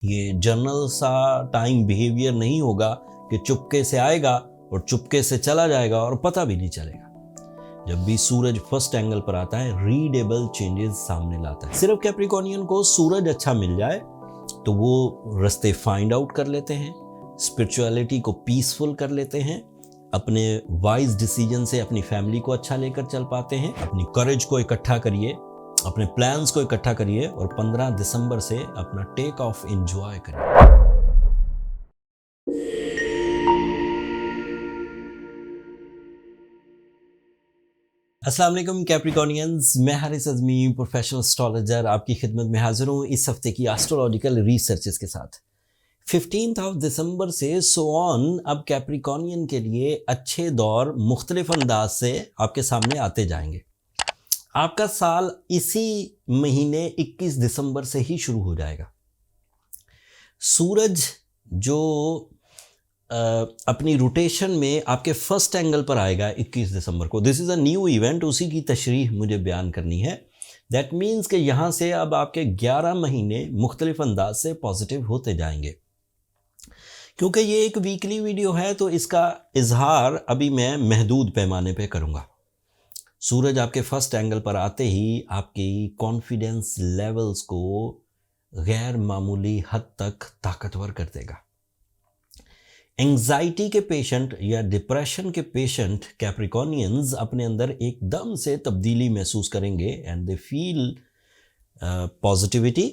ये जनरल सा time behaviour नहीं होगा कि चुपके से आएगा और चुपके से चला जाएगा और पता भी नहीं चलेगा। जब भी सूरज फर्स्ट एंगल पर आता है, रीडेबल चेंजेस सामने लाता है। सिर्फ कैप्रिकॉर्नियन को सूरज अच्छा मिल जाए तो वो रास्ते फाइंड आउट कर लेते हैं, स्पिरिचुअलिटी को पीसफुल कर लेते हैं, अपने वाइज डिसीजन से अपनी फैमिली को अच्छा लेकर चल पाते हैं। अपनी करेज को इकट्ठा करिए, अपने प्लान्स को इकट्ठा करिए और 15 दिसंबर से अपना टेक ऑफ एंजॉय करिए। अस्सलाम वालेकुम कैप्रिकॉर्नियंस, मैं हारिस अज़मी प्रोफेशनल एस्ट्रोलॉजर आपकी खिदमत में हाजिर हूँ इस हफ्ते की एस्ट्रोलॉजिकल रिसर्चेस के साथ। 15 दिसंबर से सो ऑन अब कैप्रिकॉर्नियन के लिए अच्छे दौर मुख्तलिफ अंदाज से आपके सामने आते जाएंगे। आपका साल इसी महीने 21 दिसंबर से ही शुरू हो जाएगा। सूरज जो अपनी रोटेशन में आपके फर्स्ट एंगल पर आएगा 21 दिसंबर को। This is a new event, उसी की तशरीह मुझे बयान करनी है। दैट मीन्स कि यहाँ से अब आपके 11 महीने मुख्तलिफ अंदाज से पॉजिटिव होते जाएंगे। क्योंकि ये एक वीकली वीडियो है तो इसका इजहार अभी मैं महदूद पैमाने पे करूँगा। सूरज आपके फर्स्ट एंगल पर आते ही आपकी कॉन्फिडेंस लेवल्स को गैर मामूली हद तक ताकतवर कर देगा। एंजाइटी के पेशेंट या डिप्रेशन के पेशेंट कैप्रिकॉर्नियंस अपने अंदर एकदम से तब्दीली महसूस करेंगे and they feel positivity,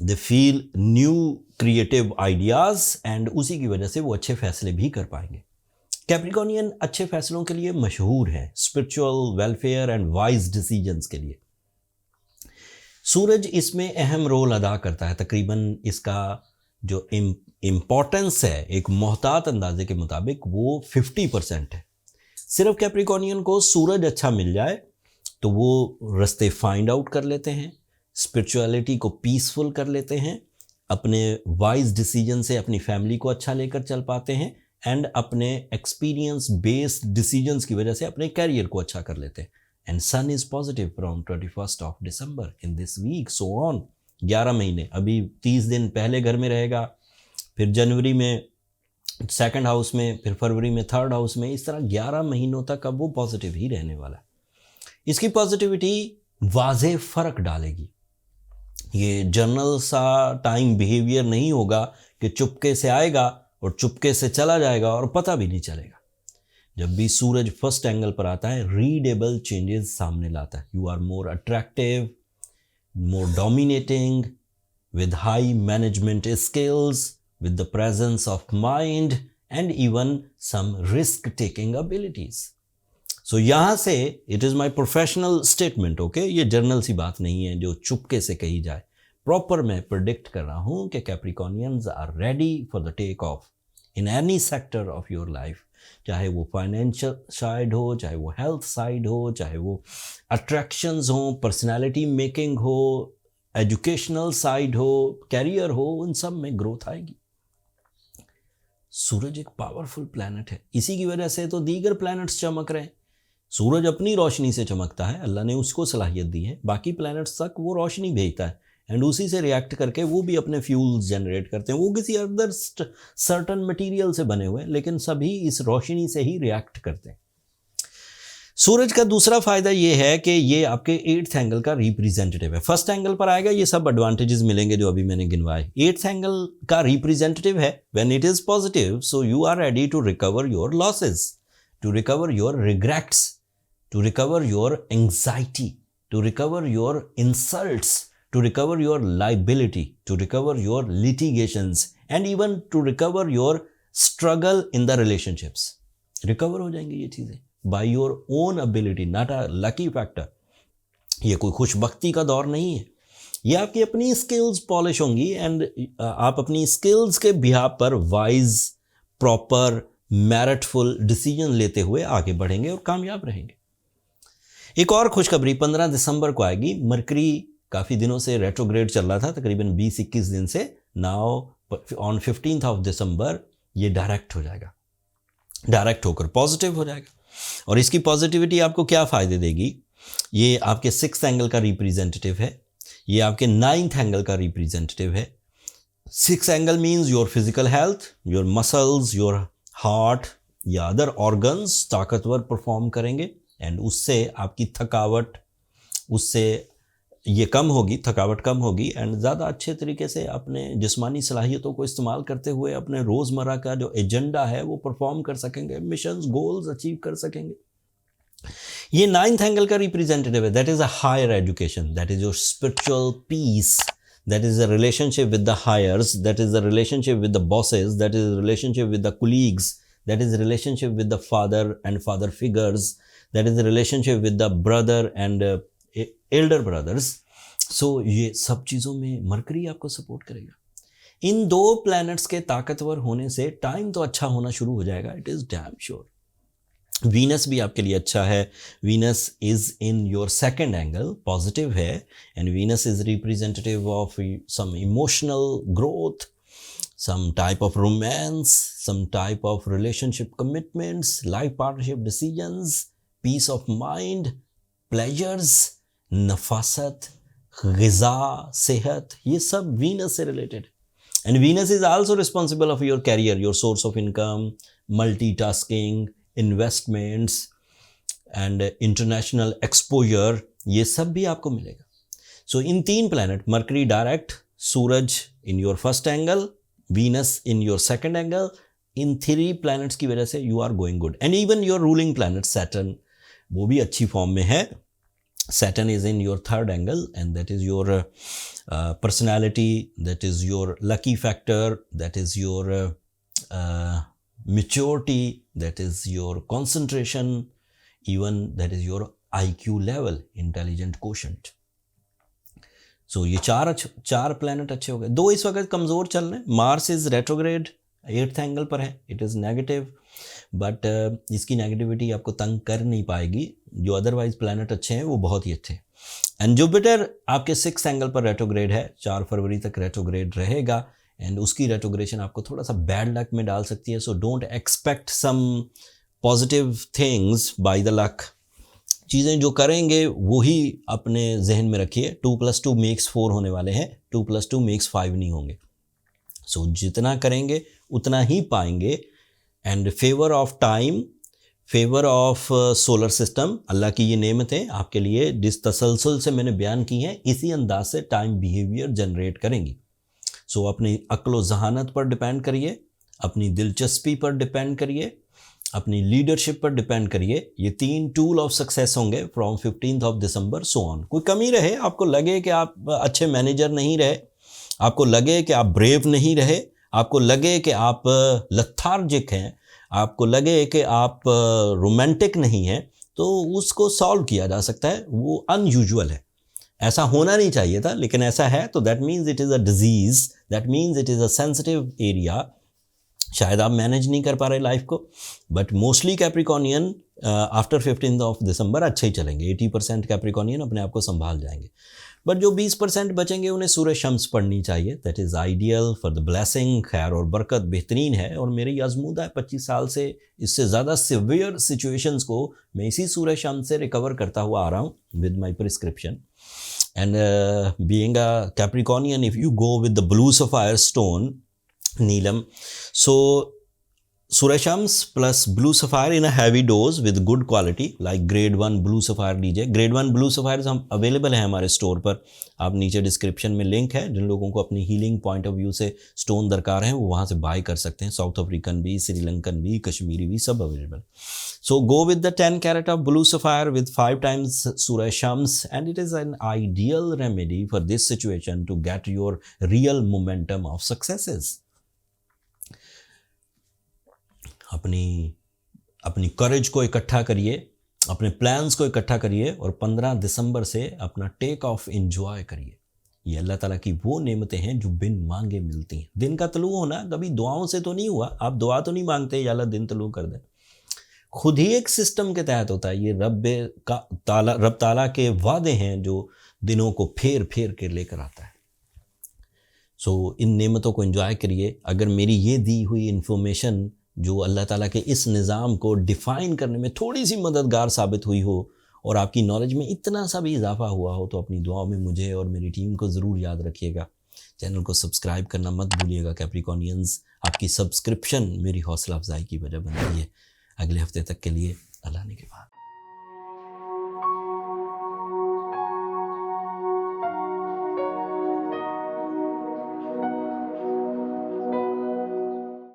they feel new creative ideas and उसी की वजह से वो अच्छे फैसले भी कर पाएंगे। कैप्रिकॉर्नियन अच्छे फैसलों के लिए मशहूर है, spiritual welfare and wise decisions के लिए। सूरज इसमें अहम रोल अदा करता है। तकरीबन इसका जो इम्पॉर्टेंस है एक मोहतात अंदाजे के मुताबिक वो 50% है। सिर्फ कैप्रिकॉर्नियन को सूरज अच्छा मिल जाए तो वो रास्ते फाइंड आउट कर लेते हैं, स्पिरिचुअलिटी को पीसफुल कर लेते हैं, अपने वाइज डिसीजन से अपनी फैमिली को अच्छा लेकर चल पाते हैं एंड अपने एक्सपीरियंस बेस्ड डिसीजंस की वजह से अपने कैरियर को अच्छा कर लेते हैं। And sun is positive from 21 December in this week so on. 11 महीने, अभी 30 दिन पहले घर में रहेगा, फिर जनवरी में सेकंड हाउस में, फिर फरवरी में थर्ड हाउस में, इस तरह 11 महीनों तक अब वो पॉजिटिव ही रहने वाला है। इसकी पॉजिटिविटी वाज़े फ़र्क डालेगी। ये जनरल सा टाइम बिहेवियर नहीं होगा कि चुपके से आएगा और चुपके से चला जाएगा और पता भी नहीं चलेगा। जब भी सूरज फर्स्ट एंगल पर आता है, रीडेबल चेंजेस सामने लाता है। You are more attractive, more dominating, with high management skills, with the presence of mind and even some risk-taking abilities. So यहाँ से it is my professional statement, okay? ये journal सी बात नहीं है जो चुपके से कही जाए। प्रॉपर मैं प्रिडिक्ट कर रहा हूँ कि Capricornians are ready for the take off in any sector of your life, चाहे वो फाइनेंशियल साइड हो, चाहे वो हेल्थ साइड हो, चाहे वो अट्रैक्शंस हो, पर्सनालिटी मेकिंग हो, एजुकेशनल साइड हो, कैरियर हो, उन सब में ग्रोथ आएगी। सूरज एक पावरफुल प्लैनेट है, इसी की वजह से तो दीगर प्लैनेट्स चमक रहे हैं। सूरज अपनी रोशनी से चमकता है, अल्लाह ने उसको सलाहियत दी है, बाकी प्लैनेट्स तक वो रोशनी भेजता है एंड उसी से रिएक्ट करके वो भी अपने फ्यूल्स जनरेट करते हैं। वो किसी अदर सर्टन मटेरियल से बने हुए हैं लेकिन सभी इस रोशनी से ही रिएक्ट करते हैं। सूरज का दूसरा फ़ायदा ये है कि ये आपके 8th एंगल का रिप्रेजेंटेटिव है। फर्स्ट एंगल पर आएगा, ये सब एडवांटेजेस मिलेंगे जो अभी मैंने गिनवाए। 8th एंगल का रिप्रेजेंटेटिव है। When it is positive so you are ready to recover your losses, to recover your regrets, to recover your anxiety, to recover your insults, to recover your liability, to recover your litigations and even to recover your struggle in the relationships. Recover हो जाएंगी ये चीज़ें by your own ability, not a lucky factor. ये कोई खुशबख्ती का दौर नहीं है, ये आपकी अपनी स्किल्स पॉलिश होंगी एंड आप अपनी स्किल्स के बिहाफ पर वाइज, प्रॉपर, मेरिटफुल डिसीजन लेते हुए आगे बढ़ेंगे और कामयाब रहेंगे। एक और खुशखबरी 15 दिसंबर को आएगी। मरकरी काफ़ी दिनों से रेट्रोग्रेड चल रहा था, तकरीबन 20-21 दिन से। नाउ ऑन 15 दिसंबर ये डायरेक्ट हो जाएगा, डायरेक्ट होकर पॉजिटिव हो जाएगा। और इसकी पॉजिटिविटी आपको क्या फ़ायदे देगी? ये आपके 6th एंगल का रिप्रेजेंटेटिव है, ये आपके 9th एंगल का रिप्रेजेंटेटिव है। 6 angle means your physical health, your muscles, your heart या अदर ऑर्गन्स ताकतवर परफॉर्म करेंगे एंड उससे आपकी थकावट, उससे ये कम होगी, थकावट कम होगी एंड ज़्यादा अच्छे तरीके से अपने जिस्मानी सलाहियतों को इस्तेमाल करते हुए अपने रोज़मर्रा का जो एजेंडा है वो परफॉर्म कर सकेंगे, मिशंस गोल्स अचीव कर सकेंगे। ये 9th एंगल का रिप्रेजेंटेटिव है, that is a higher education, that is your spiritual peace, that is the relationship with the hires, that is the relationship with the bosses, that is the relationship with the colleagues, that is the relationship with the father and father figures, that is the relationship with the brother and elder brothers. So ये सब चीज़ों में mercury आपको support करेगा। इन 2 planets के ताकतवर होने से टाइम तो अच्छा होना शुरू हो जाएगा, it is damn sure. Venus भी आपके लिए अच्छा है, Venus is in your 2nd angle, positive है and Venus is representative of some emotional growth, some type of romance, some type of relationship commitments, life partnership decisions, peace of mind, pleasures, नफासत, ग़िज़ा, सेहत, ये सब Venus से related. And Venus is also responsible of your career, your source of income, multitasking, investments and international exposure, ये सब भी आपको मिलेगा। So in 3 planet, Mercury direct, सूरज in your 1st angle, Venus in your 2nd angle, in 3 planets की वजह से you are going good. And even your ruling planet Saturn, वो भी अच्छी फॉर्म में है। Saturn is in your 3rd angle and that is your personality, that is your lucky factor, that is your maturity, that is your concentration, even that is your IQ level, intelligent quotient. So ये 4 planet अच्छे हो गए। 2 इस वक्त कमज़ोर चल रहे हैं। Mars is retrograde 8th angle पर है, इट इज़ नेगेटिव, बट इसकी नेगेटिविटी आपको तंग कर नहीं पाएगी। जो अदरवाइज प्लैनेट अच्छे हैं वो बहुत ही अच्छे हैं। एंड जुपिटर आपके 6th एंगल पर रेट्रोग्रेड है, 4 फरवरी तक रेट्रोग्रेड रहेगा एंड उसकी रेट्रोग्रेशन आपको थोड़ा सा बैड लक में डाल सकती है। So don't expect some positive things by the luck. चीज़ें जो करेंगे वही अपने जहन में रखिए। 2 + 2 = 4 होने वाले हैं, 2 + 2 = 5 नहीं होंगे। सो जितना करेंगे उतना ही पाएंगे। And favour of time, favour of solar system, अल्लाह की ये नेमतें आपके लिए जिस तसलसल से मैंने बयान की हैं इसी अंदाज से टाइम बिहेवियर जनरेट करेंगी। सो अपनी अक्ल ज़हानत पर डिपेंड करिए, अपनी दिलचस्पी पर डिपेंड करिए, अपनी लीडरशिप पर डिपेंड करिए। ये 3 टूल ऑफ सक्सेस होंगे फ्रॉम 15 दिसंबर सो ऑन। कोई कमी रहे, आपको लगे कि आप अच्छे मैनेजर नहीं रहे, आपको लगे कि आप ब्रेव नहीं रहे, आपको लगे कि आप लथार्जिक हैं, आपको लगे कि आप रोमांटिक नहीं हैं, तो उसको सॉल्व किया जा सकता है। वो अनयूजुअल है, ऐसा होना नहीं चाहिए था लेकिन ऐसा है, तो that means it is a disease, that means it is a sensitive area. शायद आप मैनेज नहीं कर पा रहे लाइफ को, बट मोस्टली कैप्रिकॉर्नियन आफ्टर 15 दिसंबर अच्छे ही चलेंगे। 80% कैप्रिकॉर्नियन अपने आप को संभाल जाएंगे, बट जो 20% बचेंगे उन्हें सूरज शम्स पढ़नी चाहिए। That is ideal for the blessing, खैर और बरकत बेहतरीन है। और मेरी आजमूदा है 25 साल से, इससे ज़्यादा सिवियर सिचुएशंस को मैं इसी सूरज शम्स से रिकवर करता हुआ आ रहा हूँ with my prescription. And being a Capricornian, if you go with the blue sapphire stone नीलम, so सूरज शम्स plus blue sapphire in a heavy dose with good quality, like grade 1 blue sapphire लीजिए। ग्रेड 1 ब्लू सफ़ायर हम available हैं हमारे store पर, आप नीचे डिस्क्रिप्शन में लिंक है। जिन लोगों को अपनी हीलिंग पॉइंट ऑफ व्यू से स्टोन दरकार हैं वो वहाँ से बाय कर सकते हैं। साउथ अफ्रीकन भी, श्रीलंकन भी, कश्मीरी भी, सब available. So go with the 10 carat of blue sapphire with 5 times सूरज शम्स and it is an ideal remedy for this situation to get your real momentum of successes. अपनी करेज को इकट्ठा करिए, अपने प्लान्स को इकट्ठा करिए और 15 दिसंबर से अपना टेक ऑफ एंजॉय करिए। ये अल्लाह ताला की वो नेमतें हैं जो बिन मांगे मिलती हैं। दिन का तलू होना कभी दुआओं से तो नहीं हुआ, आप दुआ तो नहीं मांगते या अल्लाह दिन तलू कर दे, खुद ही एक सिस्टम के तहत होता है। ये रब ताला के वादे हैं जो दिनों को फेर फेर के लेकर आता है। सो इन नेमतों को एंजॉय करिए। अगर मेरी ये दी हुई इन्फॉर्मेशन जो अल्लाह ताला के इस निज़ाम को डिफ़ाइन करने में थोड़ी सी मददगार साबित हुई हो और आपकी नॉलेज में इतना सा भी इजाफा हुआ हो, तो अपनी दुआओं में मुझे और मेरी टीम को ज़रूर याद रखिएगा। चैनल को सब्सक्राइब करना मत भूलिएगा कैप्रिकॉनियंस। आपकी सब्सक्रिप्शन मेरी हौसला अफजाई की वजह बन रही है। अगले हफ्ते तक के लिए अल्लाह ने के बाद।